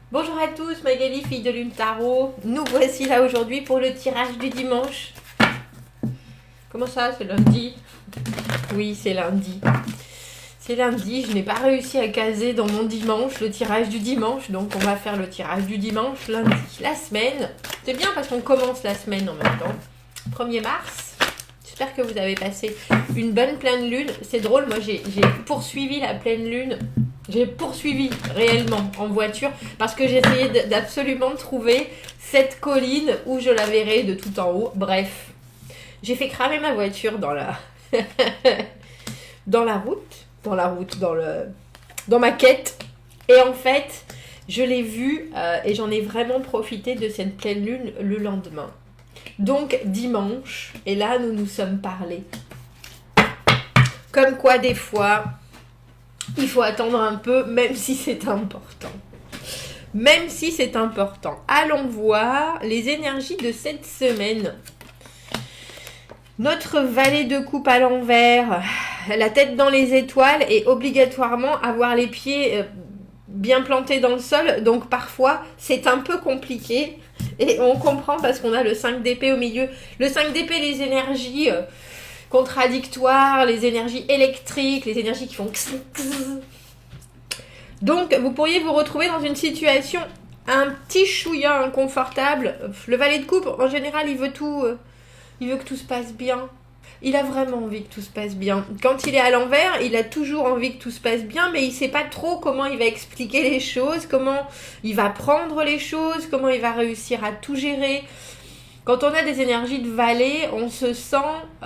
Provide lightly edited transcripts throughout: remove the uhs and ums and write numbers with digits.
Bonjour à tous, Magali, fille de Lune Tarot. Nous voici là aujourd'hui pour le tirage du dimanche. Comment ça, c'est lundi? Oui, c'est lundi. C'est lundi, je n'ai pas réussi à caser dans mon dimanche le tirage du dimanche, donc on va faire le tirage du dimanche lundi. La semaine, c'est bien parce qu'on commence la semaine en même temps. 1er mars, j'espère que vous avez passé une bonne pleine lune. C'est drôle, moi j'ai poursuivi la pleine lune. J'ai poursuivi réellement en voiture parce que j'essayais d'absolument trouver cette colline où je la verrais de tout en haut. Bref, j'ai fait cramer ma voiture dans la dans ma quête. Et en fait, je l'ai vue et j'en ai vraiment profité de cette pleine lune le lendemain. Donc dimanche, et là nous nous sommes parlé. Comme quoi des fois, il faut attendre un peu, même si c'est important. Même si c'est important. Allons voir les énergies de cette semaine. Notre valet de coupe à l'envers, la tête dans les étoiles et obligatoirement avoir les pieds bien plantés dans le sol. Donc parfois, c'est un peu compliqué. Et on comprend parce qu'on a le 5 d'épée au milieu. Le 5 d'épée, les énergies contradictoires, les énergies électriques, les énergies qui font kss, kss. Donc vous pourriez vous retrouver dans une situation un petit chouïa inconfortable. Le valet de coupe, en général, il veut que tout se passe bien. Il a vraiment envie que tout se passe bien. Quand il est à l'envers, il a toujours envie que tout se passe bien, mais il ne sait pas trop comment il va expliquer les choses, comment il va prendre les choses, comment il va réussir à tout gérer. Quand on a des énergies de valet, on se sent... on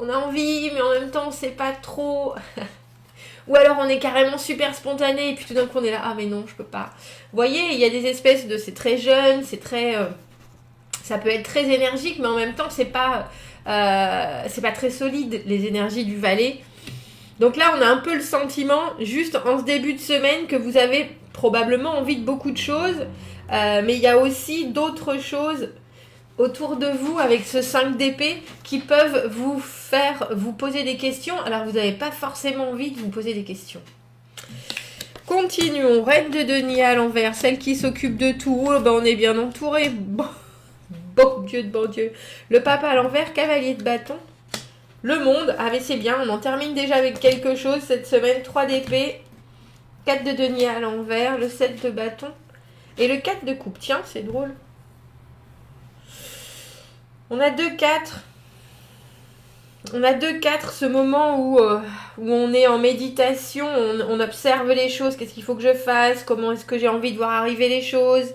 a envie, mais en même temps, on ne sait pas trop. Ou alors on est carrément super spontané, et puis tout d'un coup on est là, ah mais non, je peux pas. Vous voyez, il y a des espèces de... C'est très jeune, c'est très... ça peut être très énergique, mais en même temps, c'est pas très solide, les énergies du valet. Donc là, on a un peu le sentiment, juste en ce début de semaine, que vous avez probablement envie de beaucoup de choses, mais il y a aussi d'autres choses autour de vous avec ce 5 d'épée qui peuvent vous faire vous poser des questions. Alors, vous n'avez pas forcément envie de vous poser des questions. Continuons. Reine de denier à l'envers, celle qui s'occupe de tout. Ben, on est bien entouré. Bon Dieu de bon Dieu. Le papa à l'envers, cavalier de bâton. Le monde, ah mais c'est bien, on en termine déjà avec quelque chose cette semaine. 3 d'épée, 4 de denier à l'envers, le 7 de bâton et le 4 de coupe. Tiens, c'est drôle. On a 2-4. On a 2-4, ce moment où on est en méditation, on observe les choses, qu'est-ce qu'il faut que je fasse, comment est-ce que j'ai envie de voir arriver les choses,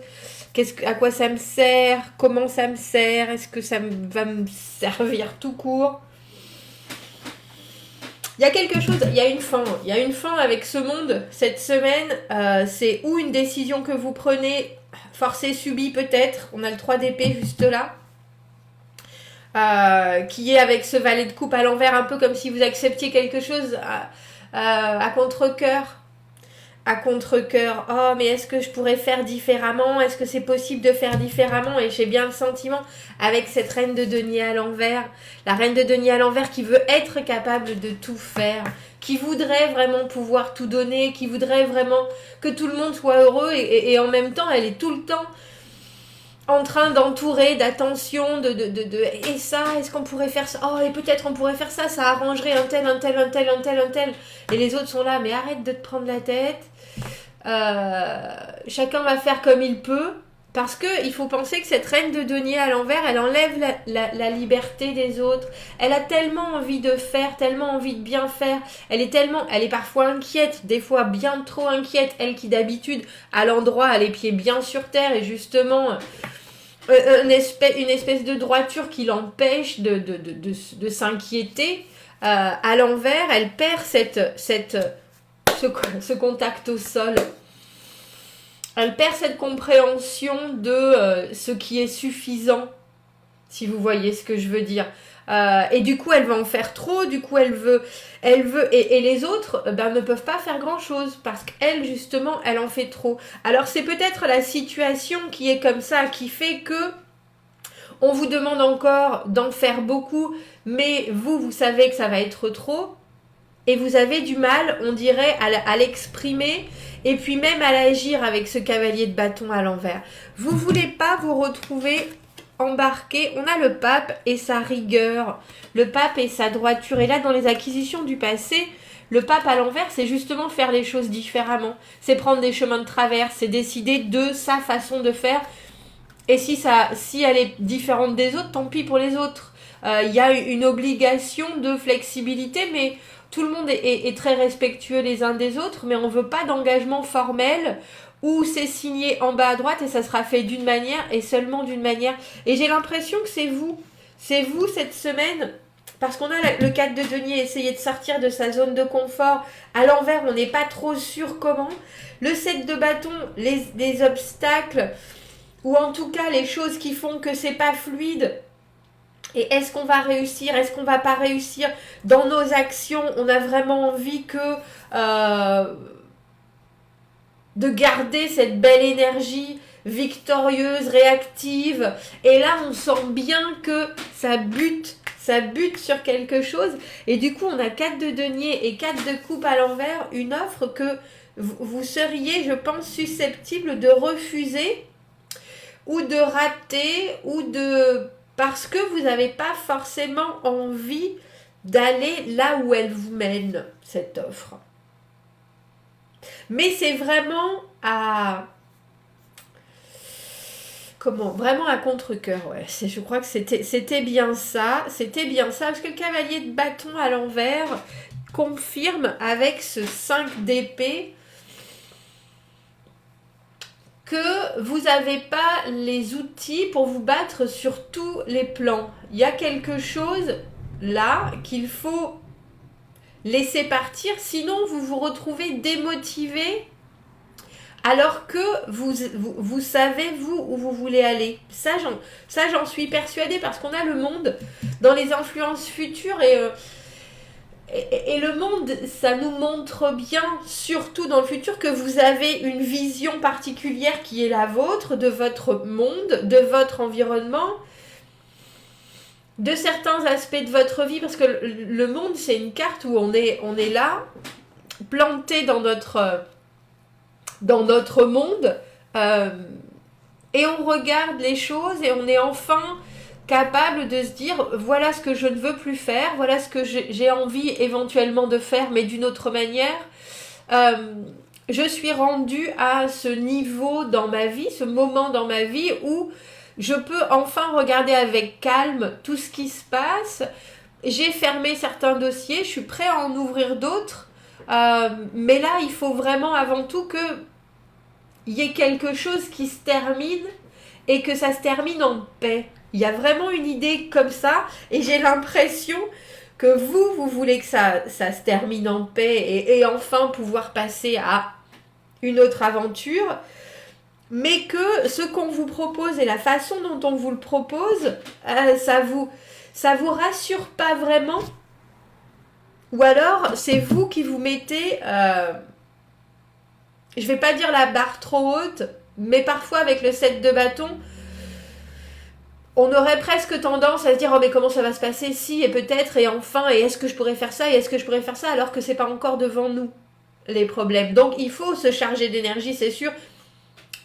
à quoi ça me sert, comment ça me sert, est-ce que ça va me servir tout court. Il y a quelque chose, il y a une fin avec ce monde cette semaine, c'est ou une décision que vous prenez, forcée, subie peut-être, on a le 3 d'épée juste là, qui est avec ce valet de coupe à l'envers, un peu comme si vous acceptiez quelque chose à contre-cœur. À contre-cœur, oh mais est-ce que je pourrais faire différemment, est-ce que c'est possible de faire différemment, et j'ai bien le sentiment avec cette reine de denier à l'envers, la reine de denier à l'envers qui veut être capable de tout faire, qui voudrait vraiment pouvoir tout donner, qui voudrait vraiment que tout le monde soit heureux, et en même temps elle est tout le temps en train d'entourer d'attention, et ça, est-ce qu'on pourrait faire ça, oh et peut-être on pourrait faire ça, ça arrangerait un tel, et les autres sont là, mais arrête de te prendre la tête. Chacun va faire comme il peut, parce que il faut penser que cette reine de denier à l'envers, elle enlève la liberté des autres. Elle a tellement envie de faire, tellement envie de bien faire. Elle est parfois inquiète, des fois bien trop inquiète. Elle qui d'habitude à l'endroit a les pieds bien sur terre et justement une espèce de droiture qui l'empêche de s'inquiéter. À l'envers, elle perd ce contact au sol. Elle perd cette compréhension de ce qui est suffisant, si vous voyez ce que je veux dire. Et du coup, elle va en faire trop, du coup, elle veut et les autres ne peuvent pas faire grand-chose, parce qu'elle, justement, elle en fait trop. Alors, c'est peut-être la situation qui est comme ça, qui fait que on vous demande encore d'en faire beaucoup, mais vous savez que ça va être trop. et vous avez du mal, on dirait, à l'exprimer et puis même à l'agir avec ce cavalier de bâton à l'envers. Vous voulez pas vous retrouver embarqué. On a le pape et sa rigueur, le pape et sa droiture. Et là, dans les acquisitions du passé, le pape à l'envers, c'est justement faire les choses différemment. C'est prendre des chemins de travers, c'est décider de sa façon de faire. Et si elle est différente des autres, tant pis pour les autres. Il y a une obligation de flexibilité, mais tout le monde est très respectueux les uns des autres, mais on ne veut pas d'engagement formel où c'est signé en bas à droite et ça sera fait d'une manière et seulement d'une manière. Et j'ai l'impression que c'est vous cette semaine, parce qu'on a le 4 de denier, essayer de sortir de sa zone de confort. À l'envers, on n'est pas trop sûr comment. Le 7 de bâton, les obstacles, ou en tout cas les choses qui font que c'est pas fluide. Et est-ce qu'on va réussir? Est-ce qu'on va pas réussir? Dans nos actions, on a vraiment envie de garder cette belle énergie victorieuse, réactive. Et là, on sent bien que ça bute sur quelque chose. Et du coup, on a 4 de denier et 4 de coupe à l'envers, une offre que vous seriez, je pense, susceptible de refuser ou de rater ou de... parce que vous n'avez pas forcément envie d'aller là où elle vous mène, cette offre. Mais c'est vraiment vraiment à contre-cœur, ouais. Je crois que c'était bien ça. C'était bien ça, parce que le cavalier de bâton à l'envers confirme avec ce 5 d'épée que vous n'avez pas les outils pour vous battre sur tous les plans. Il y a quelque chose là qu'il faut laisser partir, sinon vous vous retrouvez démotivé alors que vous savez, vous, où vous voulez aller. Ça, j'en suis persuadée, parce qu'on a le monde dans les influences futures et le monde, ça nous montre bien, surtout dans le futur, que vous avez une vision particulière qui est la vôtre, de votre monde, de votre environnement, de certains aspects de votre vie, parce que le monde, c'est une carte où on est là, planté dans notre monde, et on regarde les choses et on est enfin capable de se dire, voilà ce que je ne veux plus faire, voilà ce que j'ai envie éventuellement de faire, mais d'une autre manière. Je suis rendue à ce niveau dans ma vie, ce moment dans ma vie où je peux enfin regarder avec calme tout ce qui se passe. J'ai fermé certains dossiers, je suis prêt à en ouvrir d'autres, mais là, il faut vraiment avant tout qu'il y ait quelque chose qui se termine et que ça se termine en paix. Il y a vraiment une idée comme ça, et j'ai l'impression que vous voulez que ça se termine en paix et enfin pouvoir passer à une autre aventure, mais que ce qu'on vous propose et la façon dont on vous le propose, ça vous rassure pas vraiment, ou alors c'est vous qui vous mettez, je vais pas dire la barre trop haute, mais parfois avec le 7 de bâton, on aurait presque tendance à se dire, oh mais comment ça va se passer si, et peut-être, et enfin, et est-ce que je pourrais faire ça, et est-ce que je pourrais faire ça, alors que c'est pas encore devant nous les problèmes. Donc il faut se charger d'énergie, c'est sûr,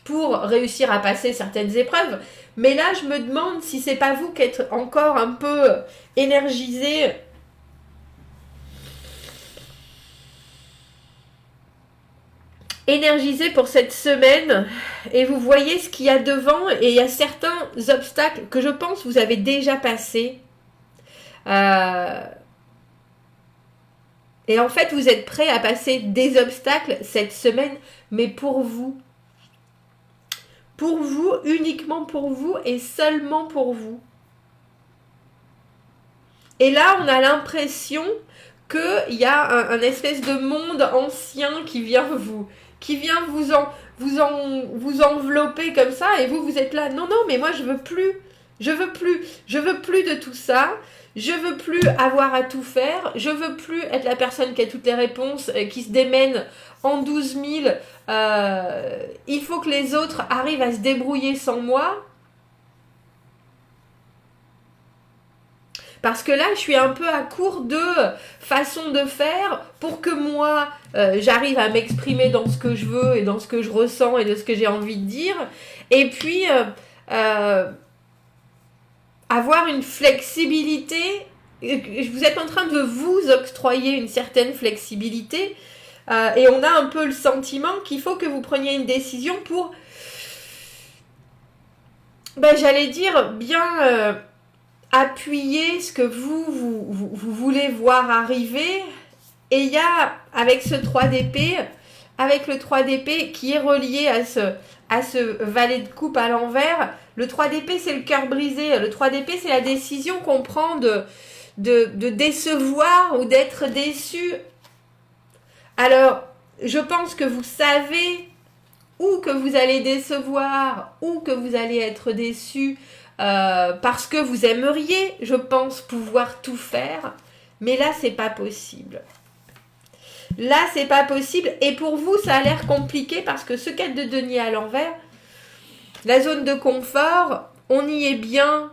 pour réussir à passer certaines épreuves. Mais là, je me demande si c'est pas vous qui êtes encore un peu énergisé pour cette semaine, et vous voyez ce qu'il y a devant, et il y a certains obstacles que je pense vous avez déjà passés. Et en fait, vous êtes prêt à passer des obstacles cette semaine, mais pour vous. Pour vous, uniquement pour vous et seulement pour vous. Et là, on a l'impression qu'il y a un espèce de monde ancien qui vient vous envelopper comme ça, et vous êtes là, non, mais moi je veux plus de tout ça, je veux plus avoir à tout faire, je veux plus être la personne qui a toutes les réponses, qui se démène en 12 000, il faut que les autres arrivent à se débrouiller sans moi. Parce que là, je suis un peu à court de façon de faire pour que moi, j'arrive à m'exprimer dans ce que je veux et dans ce que je ressens et de ce que j'ai envie de dire. Et puis, avoir une flexibilité. Vous êtes en train de vous octroyer une certaine flexibilité. Et on a un peu le sentiment qu'il faut que vous preniez une décision pour, j'allais dire, bien appuyer ce que vous voulez voir arriver. Et il y a, avec ce 3 d'épée, avec le 3 d'épée qui est relié à ce valet de coupe à l'envers, le 3 d'épée c'est le cœur brisé, le 3 d'épée c'est la décision qu'on prend de décevoir ou d'être déçu. Alors, je pense que vous savez ou que vous allez décevoir ou que vous allez être déçu parce que vous aimeriez, je pense, pouvoir tout faire. Mais là, c'est pas possible. Là, c'est pas possible. Et pour vous, ça a l'air compliqué parce que ce 4 de denier à l'envers, la zone de confort, on y est bien.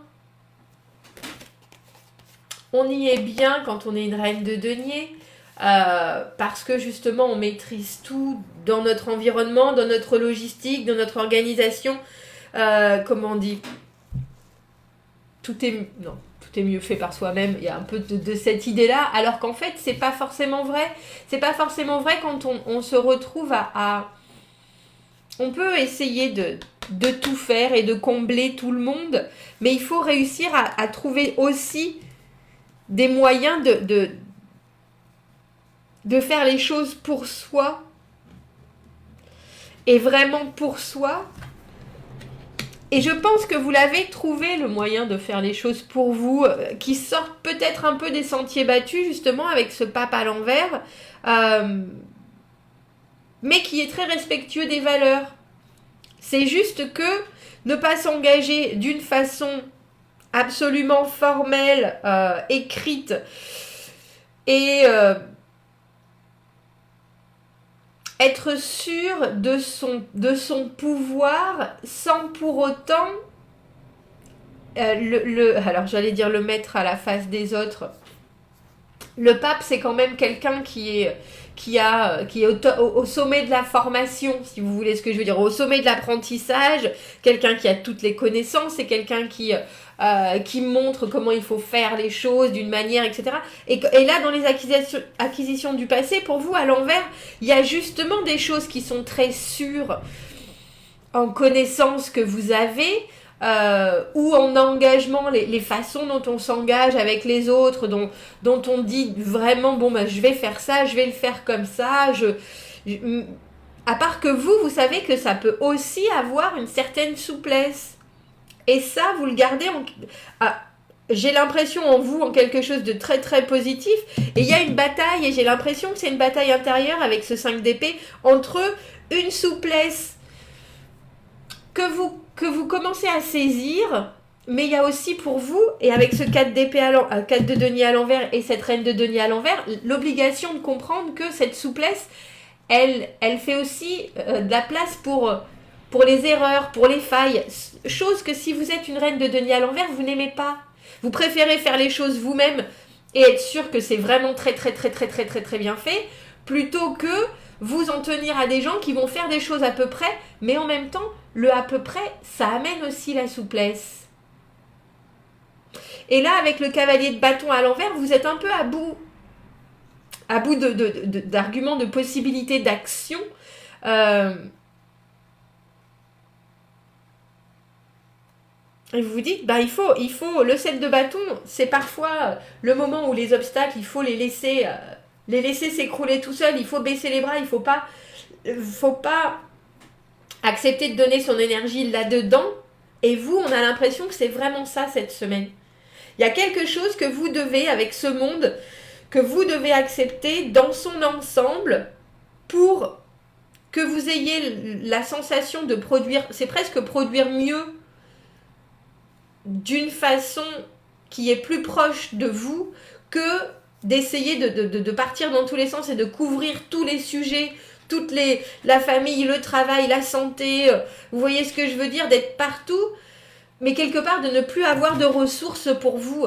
On y est bien quand on est une reine de denier. Parce que justement on maîtrise tout dans notre environnement, dans notre logistique, dans notre organisation. Comment on dit, tout est mieux fait par soi-même. Il y a un peu de cette idée-là, alors qu'en fait c'est pas forcément vrai. C'est pas forcément vrai quand on se retrouve à on peut essayer de tout faire et de combler tout le monde, mais il faut réussir à trouver aussi des moyens de faire les choses pour soi et vraiment pour soi. Et je pense que vous l'avez trouvé, le moyen de faire les choses pour vous, qui sortent peut-être un peu des sentiers battus, justement, avec ce pape à l'envers, mais qui est très respectueux des valeurs. C'est juste que ne pas s'engager d'une façon absolument formelle, écrite, et être sûr de son pouvoir sans pour autant alors j'allais dire le mettre à la face des autres. Le pape, c'est quand même quelqu'un qui est au sommet de la formation, si vous voulez ce que je veux dire, au sommet de l'apprentissage, quelqu'un qui a toutes les connaissances, c'est quelqu'un qui montre comment il faut faire les choses d'une manière, etc. Et là, dans les acquisitions du passé, pour vous, à l'envers, il y a justement des choses qui sont très sûres en connaissance que vous avez, ou en engagement, les façons dont on s'engage avec les autres, dont on dit vraiment, je vais faire ça, je vais le faire comme ça, à part que vous savez que ça peut aussi avoir une certaine souplesse. Et ça, vous le gardez j'ai l'impression en vous, en quelque chose de très très positif. Et il y a une bataille, et j'ai l'impression que c'est une bataille intérieure avec ce 5 d'épée, entre une souplesse que vous commencez à saisir, mais il y a aussi pour vous, et avec ce 4 d'épée 4 de denier à l'envers et cette reine de denier à l'envers, l'obligation de comprendre que cette souplesse, elle fait aussi de la place pour les erreurs, pour les failles, chose que si vous êtes une reine de denier à l'envers, vous n'aimez pas. Vous préférez faire les choses vous-même et être sûr que c'est vraiment très très très très très très très bien fait, plutôt que vous en tenir à des gens qui vont faire des choses à peu près, mais en même temps, le à peu près, ça amène aussi la souplesse. Et là, avec le cavalier de bâton à l'envers, vous êtes un peu à bout d'arguments, de possibilités d'action. Et vous vous dites, il faut le 7 de bâton, c'est parfois le moment où les obstacles, il faut les laisser s'écrouler tout seul, il faut baisser les bras, il faut pas accepter de donner son énergie là-dedans. Et vous, on a l'impression que c'est vraiment ça cette semaine. Il y a quelque chose que vous devez, avec ce monde, que vous devez accepter dans son ensemble pour que vous ayez la sensation de produire, c'est presque produire mieux, d'une façon qui est plus proche de vous que d'essayer de partir dans tous les sens et de couvrir tous les sujets, la famille, le travail, la santé, vous voyez ce que je veux dire, d'être partout, mais quelque part de ne plus avoir de ressources pour vous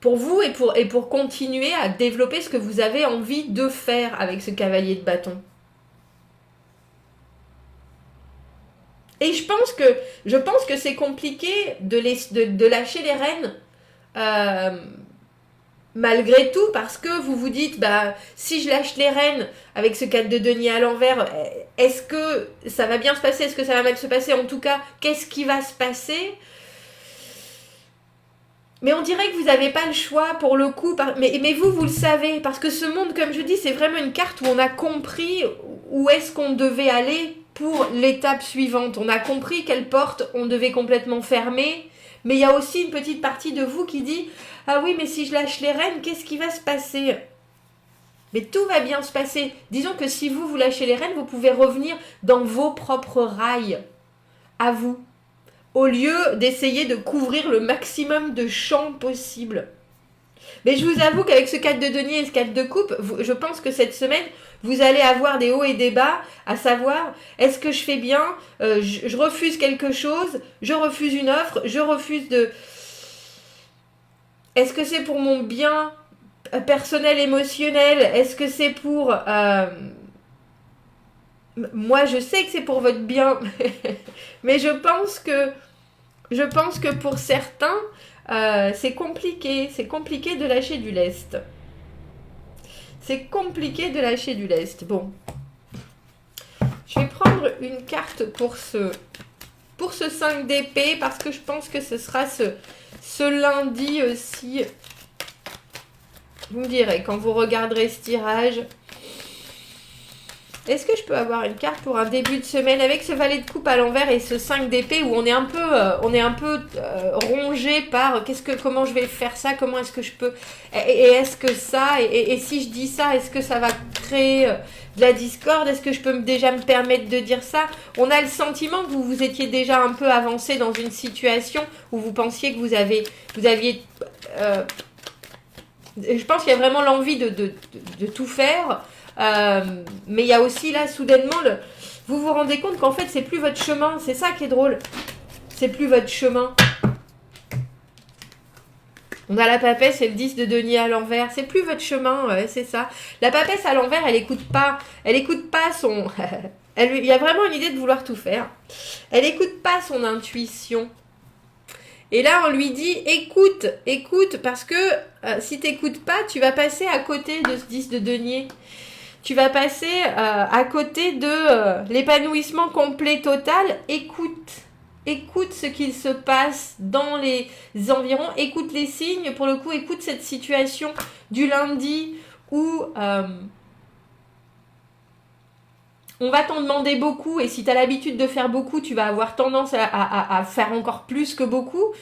pour vous et pour continuer à développer ce que vous avez envie de faire avec ce cavalier de bâton. Et je pense que c'est compliqué de lâcher les rênes malgré tout, parce que vous vous dites, si je lâche les rênes avec ce 4 de denier à l'envers, est-ce que ça va bien se passer? Est-ce que ça va mal se passer? En tout cas, qu'est-ce qui va se passer? Mais on dirait que vous n'avez pas le choix pour le coup. Mais vous le savez. Parce que ce monde, comme je dis, c'est vraiment une carte où on a compris où est-ce qu'on devait aller pour l'étape suivante. On a compris quelle porte on devait complètement fermer. Mais il y a aussi une petite partie de vous qui dit « Ah oui, mais si je lâche les rênes, qu'est-ce qui va se passer ?» Mais tout va bien se passer. Disons que si vous lâchez les rênes, vous pouvez revenir dans vos propres rails. À vous. Au lieu d'essayer de couvrir le maximum de champs possible. Mais je vous avoue qu'avec ce 4 de denier et ce 4 de coupe, je pense que cette semaine, vous allez avoir des hauts et des bas, à savoir, est-ce que je fais bien, je refuse quelque chose, je refuse une offre, je refuse de... Est-ce que c'est pour mon bien personnel, émotionnel? Est-ce que c'est pour... Moi, je sais que c'est pour votre bien, mais je pense que pour certains, c'est compliqué de lâcher du lest. C'est compliqué de lâcher du lest. Bon. Je vais prendre une carte pour ce 5 d'épée, parce que je pense que ce sera ce lundi aussi. Vous me direz, quand vous regarderez ce tirage... Est-ce que je peux avoir une carte pour un début de semaine avec ce valet de coupe à l'envers et ce 5 d'épée où on est un peu rongé par comment je vais faire ça, comment est-ce que je peux, et est-ce que ça, et si je dis ça, est-ce que ça va créer de la discorde, est-ce que je peux déjà me permettre de dire ça? On a le sentiment que vous étiez déjà un peu avancé dans une situation où vous pensiez que vous aviez... je pense qu'il y a vraiment l'envie de tout faire. Mais il y a aussi là soudainement vous vous rendez compte qu'en fait c'est plus votre chemin, c'est ça qui est drôle, c'est plus votre chemin. On a la papesse et le 10 de denier à l'envers, c'est plus votre chemin, ouais, c'est ça. La papesse à l'envers, elle écoute pas son il y a vraiment une idée de vouloir tout faire, elle écoute pas son intuition. Et là, on lui dit, écoute, parce que si t'écoutes pas, tu vas passer à côté de ce 10 de denier. Tu vas passer à côté de l'épanouissement complet total. Écoute ce qu'il se passe dans les environs. Écoute les signes. Pour le coup, écoute cette situation du lundi où on va t'en demander beaucoup. Et si tu as l'habitude de faire beaucoup, tu vas avoir tendance à faire encore plus que beaucoup.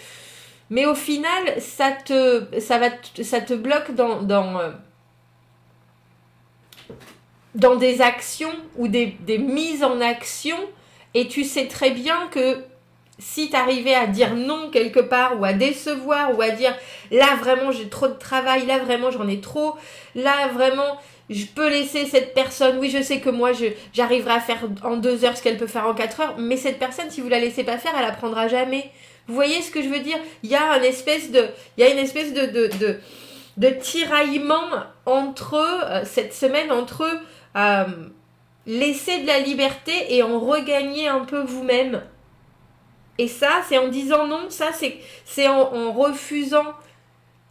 Mais au final, ça te bloque dans des actions ou des mises en action, et tu sais très bien que si tu arrivais à dire non quelque part, ou à décevoir, ou à dire là vraiment j'ai trop de travail, là vraiment j'en ai trop, là vraiment je peux laisser cette personne, oui je sais que moi j'arriverai à faire en 2 heures ce qu'elle peut faire en 4 heures, mais cette personne si vous la laissez pas faire, elle apprendra jamais. Vous voyez ce que je veux dire? Il y a une espèce de tiraillement cette semaine entre laisser de la liberté et en regagner un peu vous-même. Et ça, c'est en disant non, ça c'est en refusant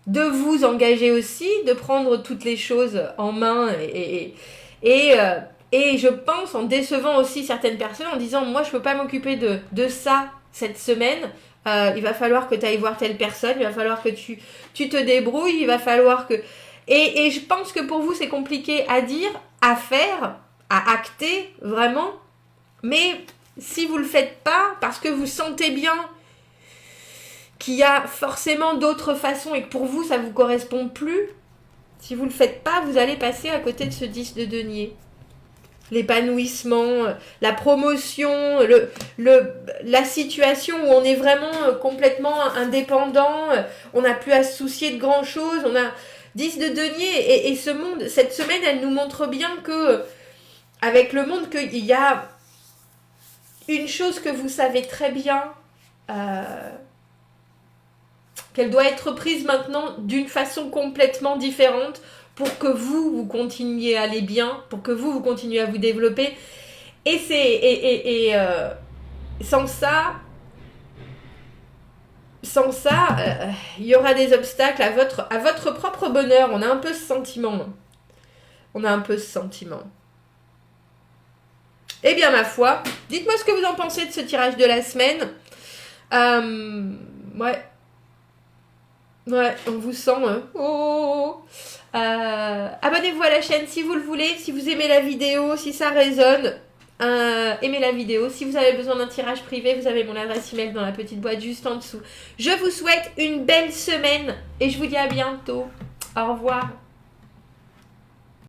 de vous engager aussi, de prendre toutes les choses en main et je pense en décevant aussi certaines personnes en disant moi je peux pas m'occuper de ça cette semaine, il va falloir que tu ailles voir telle personne, il va falloir que tu te débrouilles, il va falloir que... Et je pense que pour vous c'est compliqué à dire, à faire, à acter vraiment, mais si vous le faites pas, parce que vous sentez bien qu'il y a forcément d'autres façons et que pour vous ça vous correspond plus, si vous le faites pas, vous allez passer à côté de ce 10 de denier. L'épanouissement, la promotion, la situation où on est vraiment complètement indépendant, on n'a plus à se soucier de grand chose, on a 10 de denier et ce monde, cette semaine elle nous montre bien que avec le monde qu'il y a une chose que vous savez très bien, qu'elle doit être prise maintenant d'une façon complètement différente pour que vous continuiez à aller bien, pour que vous continuiez à vous développer. Et sans ça, il y aura des obstacles à votre propre bonheur. On a un peu ce sentiment. Eh bien, ma foi, dites-moi ce que vous en pensez de ce tirage de la semaine. Ouais, on vous sent. Abonnez-vous à la chaîne si vous le voulez, si vous aimez la vidéo, si ça résonne. Aimez la vidéo. Si vous avez besoin d'un tirage privé, vous avez mon adresse email dans la petite boîte juste en dessous. Je vous souhaite une belle semaine et je vous dis à bientôt. Au revoir.